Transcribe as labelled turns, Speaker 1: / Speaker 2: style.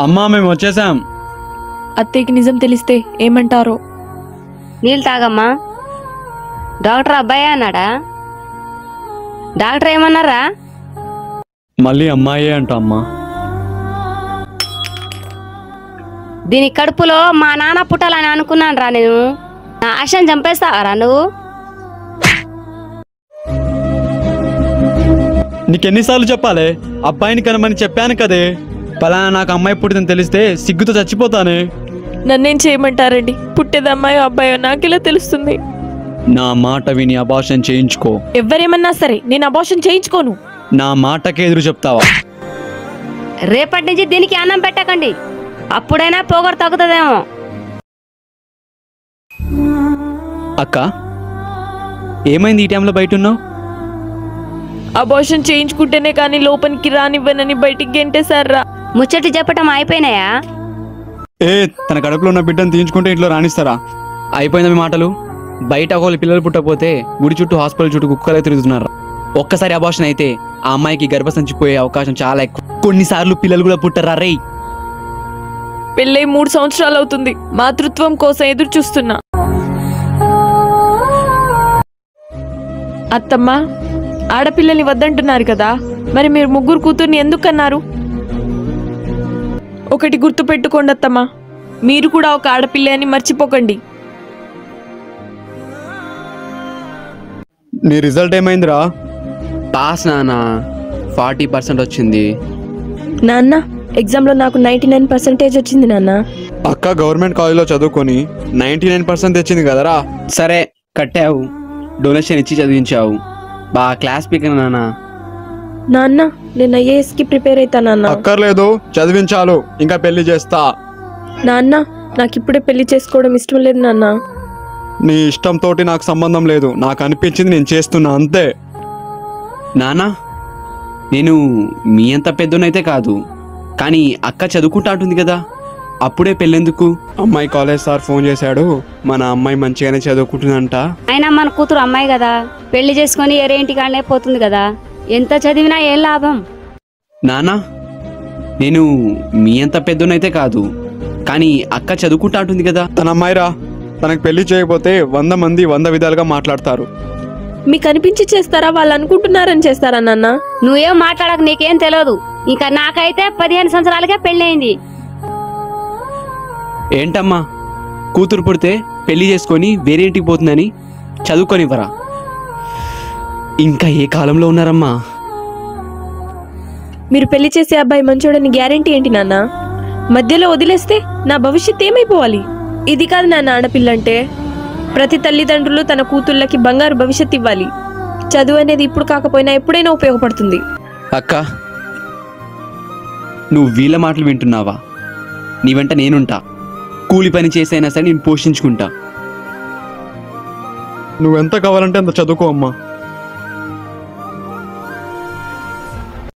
Speaker 1: అమ్మా మేము వచ్చేసాం.
Speaker 2: అత్తయ్యకి నిజం తెలిస్తే ఏమంటారో.
Speaker 3: నీళ్ళు తాగమ్మా. డాక్టర్ అబ్బాయి అన్నాడా? డాక్టర్ ఏమన్నారా?
Speaker 1: మళ్ళీ అమ్మాయే అంట అమ్మా.
Speaker 3: దీని కడుపులో మా నాన్న పుట్టాలని అనుకున్నాను రా నేను. నా ఆశను చంపేస్తావరా నువ్వు?
Speaker 1: నీకెన్నిసార్లు చెప్పాలి? అబ్బాయిని కనమని చెప్పాను కదే. పలానా నాకు అమ్మాయి పుట్టిందని తెలిస్తే సిగ్గుతో చచ్చిపోతానే.
Speaker 2: నన్నేం చేయమంటారండి? పుట్టేది అమ్మాయో అబ్బాయో నాకెలా తెలుస్తుంది?
Speaker 1: నా మాట విని అబార్షన్ చేయించుకో.
Speaker 2: ఎవరేమన్నా సరే నేను అబార్షన్ చేయించుకోను.
Speaker 1: నా మాటకే ఎదురు చెప్తావా?
Speaker 3: రేపటి నుంచి దీనికి అన్నం పెట్టకండి, అప్పుడైనా పొగరు తగ్గుతుందేమో.
Speaker 1: అక్క ఏమైంది ఈ టైంలో బయట ఉన్నావు?
Speaker 2: అబార్షన్ చేయించుకుంటేనే కానీ లోపలికి రానివ్వనని బయటికి గెంటేశారా.
Speaker 3: ముచ్చటి చెప్పటం అయిపోయినాయా?
Speaker 1: తన కడుపులో ఉన్న బిడ్డను తీయించుకుంటే ఇంట్లో రాణిస్తారా? అయిపోయింది మీ మాటలు. బయట ఒకళ్ళు పిల్లలు పుట్టకపోతే గుడి చుట్టూ హాస్పిటల్ చుట్టూ కుక్కలే తిరుగుతున్నారు. ఒక్కసారి అబార్షన్ అయితే ఆ అమ్మాయికి గర్భసంచి పోయే అవకాశం చాలా ఎక్కువ. కొన్నిసార్లు పిల్లలు కూడా పుట్టరా రే.
Speaker 2: పెళ్ళై 3 సంవత్సరాలు అవుతుంది. మాతృత్వం కోసం ఎదురు చూస్తున్నా. అత్తమ్మ, ఆడపిల్లల్ని వద్దంటున్నారు కదా, మరి మీరు ముగ్గురు కూతుర్ని ఎందుకన్నారు? ఒకటి గుర్తు పెట్టుకోండి అత్తమ్మ, మీరు కూడా ఒక ఆడపిల్ల అని మర్చిపోకండి.
Speaker 1: నీ రిజల్ట్ ఏమైందిరా? పాస్ నాన్న, 40% వచ్చింది.
Speaker 2: నాన్న, ఎగ్జామ్లో నాకు 99% వచ్చింది నాన్న.
Speaker 1: అక్క గవర్నమెంట్ కాలేజ్లో చదువుకొని 99% తెచ్చింది కదరా. సరే కట్టావు, డొనేషన్ ఇచ్చి చదివించావు, బాగా క్లాస్ పీకన నాన్న.
Speaker 2: నాన్న, నేను ఐఏఎస్కి ప్రిపేర్ అవుతా నాన్న.
Speaker 1: అక్కర్లేదు, చదివించాలు, ఇంకా పెళ్లి చేస్తా.
Speaker 2: నాన్న, నాకు ఇప్పుడే పెళ్లి చేసుకోవడం ఇష్టం లేదు నాన్న.
Speaker 1: నీ ఇష్టంతో నాకు సంబంధం లేదు, నాకు అనిపించింది నేను చేస్తున్నా అంతే. నాన్న, నేను మీ అంత పెద్దనైతే కాదు, కానీ అక్క చదువుకుంటా ఉంటుంది కదా, అప్పుడే పెళ్ళెందుకు? అమ్మాయి కాలేజ్ సార్ ఫోన్ చేశాడు, మన అమ్మాయి మంచిగానే చదువుకుంటుందంట.
Speaker 3: అయినా మన కూతురు అమ్మాయి కదా, పెళ్లి చేసుకుని ఎరేంటికాడనే పోతుంది కదా, ఎంత చదివినా ఏం లాభం?
Speaker 1: నాన్న, నేను మీ అంత పెద్దనైతే కాదు, కానీ అక్క చదువుకుంటా ఉంటుంది కదా. తన అమ్మాయిరా, తనకు పెళ్లి చేయకపోతే 100 మంది 100 విధాలుగా మాట్లాడతారు.
Speaker 2: మీకు అనిపించి చేస్తారా, వాళ్ళు అనుకుంటున్నారని చేస్తారా నాన్న?
Speaker 3: నువ్వేం మాట్లాడక, నీకేం తెలియదు. ఇంకా నాకైతే 15 సంవత్సరాలకే పెళ్ళయింది.
Speaker 1: ఏంటమ్మా, కూతురు పుడితే పెళ్లి చేసుకొని వేరే ఇంటికి పోతుందని చదువుకొనివ్వరా? ఇంకా ఏ కాలంలో ఉన్నారమ్మా?
Speaker 2: మీరు పెళ్లి చేసే అబ్బాయి మంచోడని గ్యారెంటీ ఏంటి నాన్న? మధ్యలో వదిలేస్తే నా భవిష్యత్ ఏమైపోవాలి? ఇది కాదు నాన్న ఆడపిల్ల అంటే. ప్రతి తల్లిదండ్రులు తన కూతుళ్ళకి బంగారు భవిష్యత్ ఇవ్వాలి. చదువు అనేది ఇప్పుడు కాకపోయినా ఎప్పుడైనా ఉపయోగపడుతుంది.
Speaker 1: అక్క, నువ్వు వీళ్ళ మాటలు వింటున్నావా? నీ వెంట నేనుంటా, కూలి పని చేసైనా సరే నేను పోషించుకుంటా. నువ్వెంత కావాలంటే అంత చదువుకో అమ్మా.